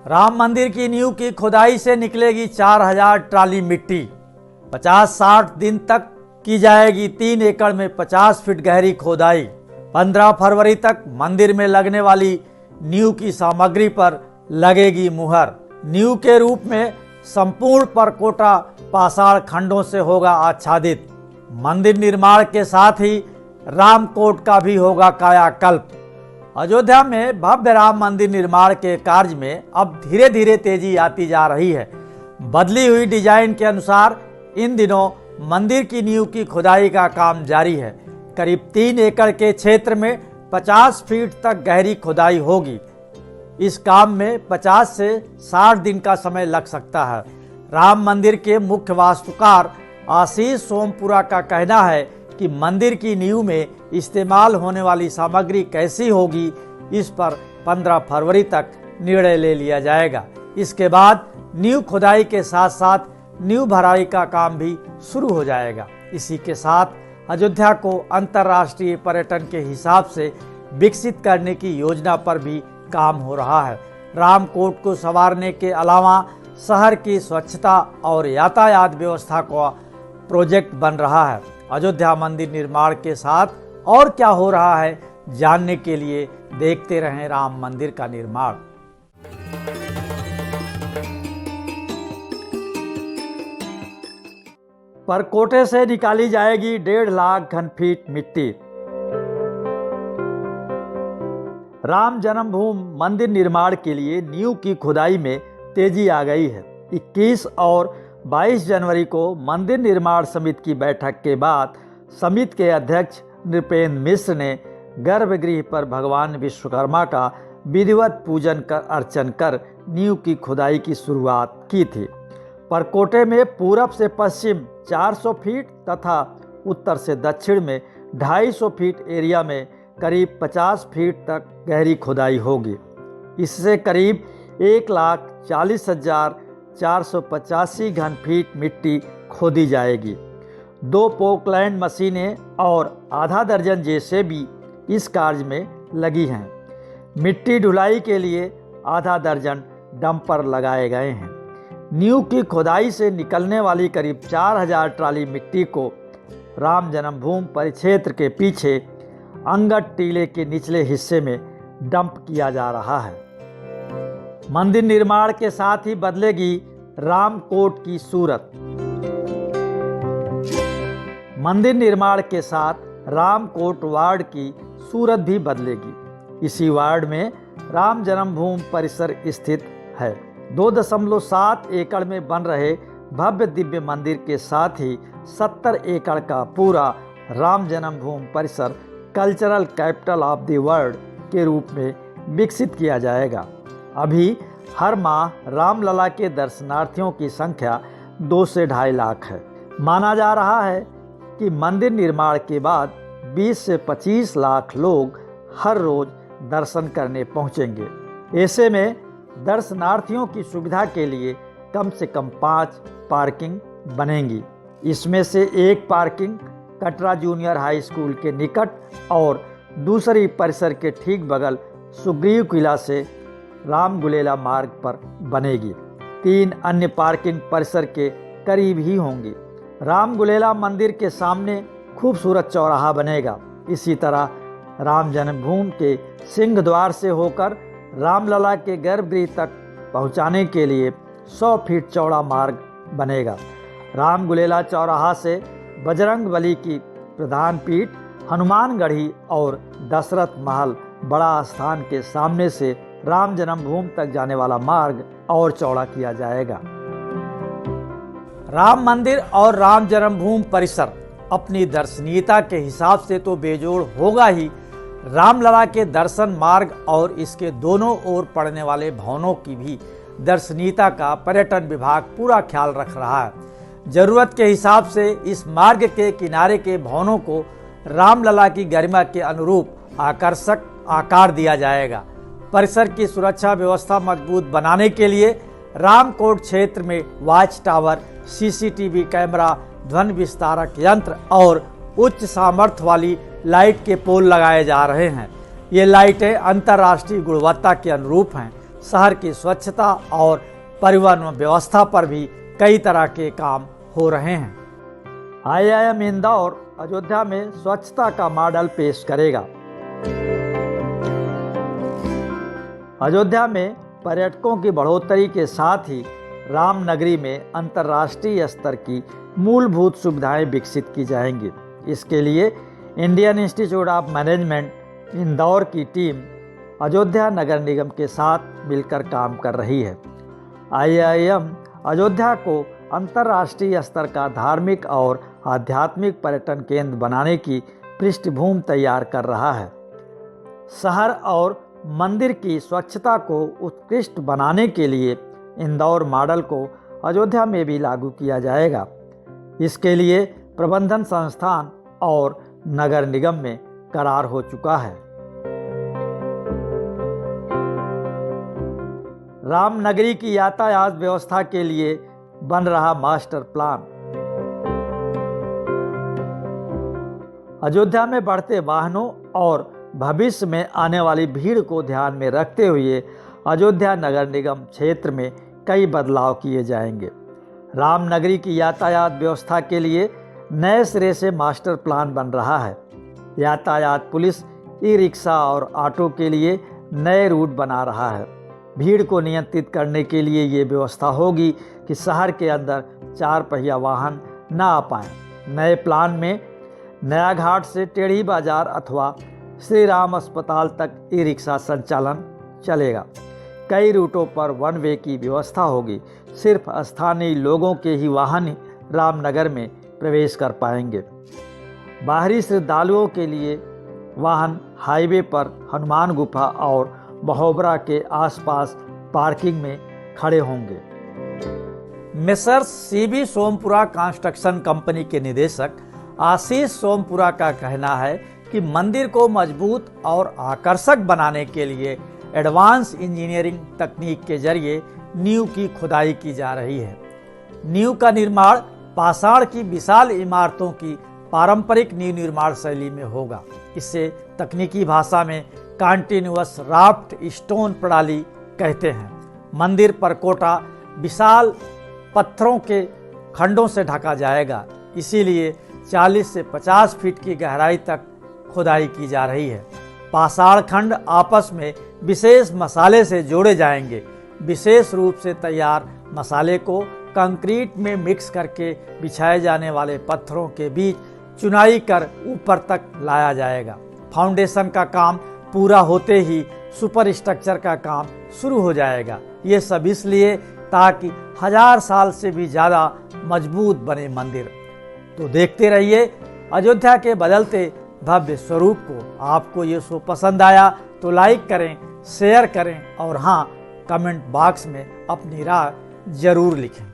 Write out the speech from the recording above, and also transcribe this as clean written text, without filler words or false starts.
राम मंदिर की नींव की खुदाई से निकलेगी 4000 ट्राली मिट्टी। 50-60 दिन तक की जाएगी 3 एकड़ में 50 फीट गहरी खोदाई। 15 फरवरी तक मंदिर में लगने वाली नींव की सामग्री पर लगेगी मुहर। नींव के रूप में संपूर्ण परकोटा पाषाण खंडों से होगा आच्छादित। मंदिर निर्माण के साथ ही रामकोट का भी होगा कायाकल्प। अयोध्या में भव्य राम मंदिर निर्माण के कार्य में अब धीरे धीरे तेजी आती जा रही है। बदली हुई डिजाइन के अनुसार इन दिनों मंदिर की नींव की खुदाई का काम जारी है। करीब 3 एकड़ के क्षेत्र में 50 फीट तक गहरी खुदाई होगी। इस काम में 50 से 60 दिन का समय लग सकता है। राम मंदिर के मुख्य वास्तुकार आशीष सोमपुरा का कहना है कि मंदिर की नींव में इस्तेमाल होने वाली सामग्री कैसी होगी, इस पर 15 फरवरी तक निर्णय ले लिया जाएगा। इसके बाद नींव खुदाई के साथ साथ नींव भराई का काम भी शुरू हो जाएगा। इसी के साथ अयोध्या को अंतर्राष्ट्रीय पर्यटन के हिसाब से विकसित करने की योजना पर भी काम हो रहा है। रामकोट को संवारने के अलावा शहर की स्वच्छता और यातायात व्यवस्था का प्रोजेक्ट बन रहा है। अयोध्या मंदिर निर्माण के साथ और क्या हो रहा है, जानने के लिए देखते रहें राम मंदिर का निर्माण। परकोटे से निकाली जाएगी 1.5 लाख घन फीट मिट्टी। राम जन्मभूमि मंदिर निर्माण के लिए नींव की खुदाई में तेजी आ गई है। 21 और 22 जनवरी को मंदिर निर्माण समिति की बैठक के बाद समिति के अध्यक्ष नृपेंद्र मिश्र ने गर्भगृह पर भगवान विश्वकर्मा का विधिवत पूजन कर अर्चन कर नींव की खुदाई की शुरुआत की थी। परकोटे में पूरब से पश्चिम 400 फीट तथा उत्तर से दक्षिण में 250 फीट एरिया में करीब 50 फीट तक गहरी खुदाई होगी। इससे करीब 1,40,485 घन फीट मिट्टी खोदी जाएगी। 2 पोकलैंड मशीनें और आधा दर्जन जेसीबी इस कार्य में लगी हैं। मिट्टी ढुलाई के लिए आधा दर्जन डंपर लगाए गए हैं। नींव की खुदाई से निकलने वाली करीब 4000 ट्राली मिट्टी को राम जन्मभूमि परिक्षेत्र के पीछे अंगद टीले के निचले हिस्से में डंप किया जा रहा है। मंदिर निर्माण के साथ ही बदलेगी रामकोट की सूरत। मंदिर निर्माण के साथ रामकोट वार्ड की सूरत भी बदलेगी। इसी वार्ड में राम जन्मभूमि परिसर स्थित है। 2.7 एकड़ में बन रहे भव्य दिव्य मंदिर के साथ ही 70 एकड़ का पूरा राम जन्मभूमि परिसर cultural capital of the world के रूप में विकसित किया जाएगा। अभी हर माह रामलला के दर्शनार्थियों की संख्या 2 से 2.5 लाख है। माना जा रहा है कि मंदिर निर्माण के बाद 20 से 25 लाख लोग हर रोज दर्शन करने पहुंचेंगे। ऐसे में दर्शनार्थियों की सुविधा के लिए कम से कम 5 पार्किंग बनेंगी। इसमें से एक parking Katra junior high school के निकट और दूसरी परिसर के ठीक बगल सुग्रीव किला से रामगुलेला मार्ग पर बनेगी। 3 अन्य पार्किंग परिसर के करीब ही होंगी। रामगुलेला मंदिर के सामने खूबसूरत चौराहा बनेगा। इसी तरह राम जन्मभूमि के सिंह द्वार से होकर रामलला के गर्भगृह तक पहुंचाने के लिए 100 फीट चौड़ा मार्ग बनेगा। रामगुलेला चौराहा से बजरंग बली की प्रधान पीठ, हनुमानगढ़ी और दशरथ महल बड़ा स्थान के सामने से राम जन्मभूमि तक जाने वाला मार्ग और चौड़ा किया जाएगा। राम मंदिर और राम जन्मभूमि परिसर अपनी दर्शनीयता के हिसाब से तो बेजोड़ होगा ही। रामलला के दर्शन मार्ग और इसके दोनों ओर पड़ने वाले भवनों की भी दर्शनीयता का पर्यटन विभाग पूरा ख्याल रख रहा है। जरूरत के हिसाब से इस मार्ग के किनारे के भवनों को रामलला की गरिमा के अनुरूप आकर्षक आकार दिया जाएगा। परिसर की सुरक्षा व्यवस्था मजबूत बनाने के लिए रामकोट क्षेत्र में वॉच टावर, सीसीटीवी कैमरा, ध्वनि विस्तारक यंत्र और उच्च सामर्थ्य वाली लाइट के पोल लगाए जा रहे हैं। ये लाइटें अंतर्राष्ट्रीय गुणवत्ता के अनुरूप हैं। शहर की स्वच्छता और परिवहन व्यवस्था पर भी कई तरह के काम हो रहे हैं। IIM इंदौर अयोध्या में स्वच्छता का मॉडल पेश करेगा। अयोध्या में पर्यटकों की बढ़ोतरी के साथ ही रामनगरी में अंतर्राष्ट्रीय स्तर की मूलभूत सुविधाएं विकसित की जाएंगी। इसके लिए Indian institute of management Indore की टीम अयोध्या नगर निगम के साथ मिलकर काम कर रही है। IIM अयोध्या को अंतर्राष्ट्रीय स्तर का धार्मिक और आध्यात्मिक पर्यटन केंद्र बनाने की पृष्ठभूमि तैयार कर रहा है। शहर और मंदिर की स्वच्छता को उत्कृष्ट बनाने के लिए इंदौर मॉडल को अयोध्या में भी लागू किया जाएगा। इसके लिए प्रबंधन संस्थान और नगर निगम में करार हो चुका है। रामनगरी की यातायात व्यवस्था के लिए बन रहा मास्टर प्लान। अयोध्या में बढ़ते वाहनों और भविष्य में आने वाली भीड़ को ध्यान में रखते हुए अयोध्या नगर निगम क्षेत्र में कई बदलाव किए जाएंगे। रामनगरी की यातायात व्यवस्था के लिए नए सिरे से मास्टर प्लान बन रहा है। यातायात पुलिस ई-रिक्शा और ऑटो के लिए नए रूट बना रहा है। भीड़ को नियंत्रित करने के लिए ये व्यवस्था होगी कि शहर के अंदर 4 पहिया वाहन न आ पाएँ। नए प्लान में नया घाट से टेढ़ी बाजार अथवा श्री राम अस्पताल तक ई-रिक्शा संचालन चलेगा। कई रूटों पर वन वे की व्यवस्था होगी। सिर्फ स्थानीय लोगों के ही वाहन रामनगर में प्रवेश कर पाएंगे। बाहरी श्रद्धालुओं के लिए वाहन हाईवे पर हनुमान गुफा और महोबरा के आसपास पार्किंग में खड़े होंगे। Messrs CB Sompura construction company के निदेशक आशीष सोमपुरा का कहना है कि मंदिर को मजबूत और आकर्षक बनाने के लिए एडवांस इंजीनियरिंग तकनीक के जरिए नींव की खुदाई की जा रही है। नींव का निर्माण पाषाण की विशाल इमारतों की पारंपरिक नींव निर्माण शैली में होगा। इसे तकनीकी भाषा में कंटिन्यूअस राफ्ट स्टोन प्रणाली कहते हैं। मंदिर पर कोटा विशाल पत्थरों के खंडों से ढका जाएगा, इसीलिए 40 से 50 फीट की गहराई तक खुदाई की जा रही है। पाषाण खंड आपस में विशेष मसाले से जोड़े जाएंगे। विशेष रूप से तैयार मसाले को कंक्रीट में मिक्स करके बिछाए जाने वाले पत्थरों के बीच चुनाई कर ऊपर तक लाया जाएगा। फाउंडेशन का काम पूरा होते ही सुपर स्ट्रक्चर का काम शुरू हो जाएगा। ये सब इसलिए ताकि 1000 साल से भी ज़्यादा मजबूत बने मंदिर। तो देखते रहिए अयोध्या के बदलते भव्य स्वरूप को। आपको ये शो पसंद आया तो लाइक करें, शेयर करें और हाँ, कमेंट बॉक्स में अपनी राय जरूर लिखें।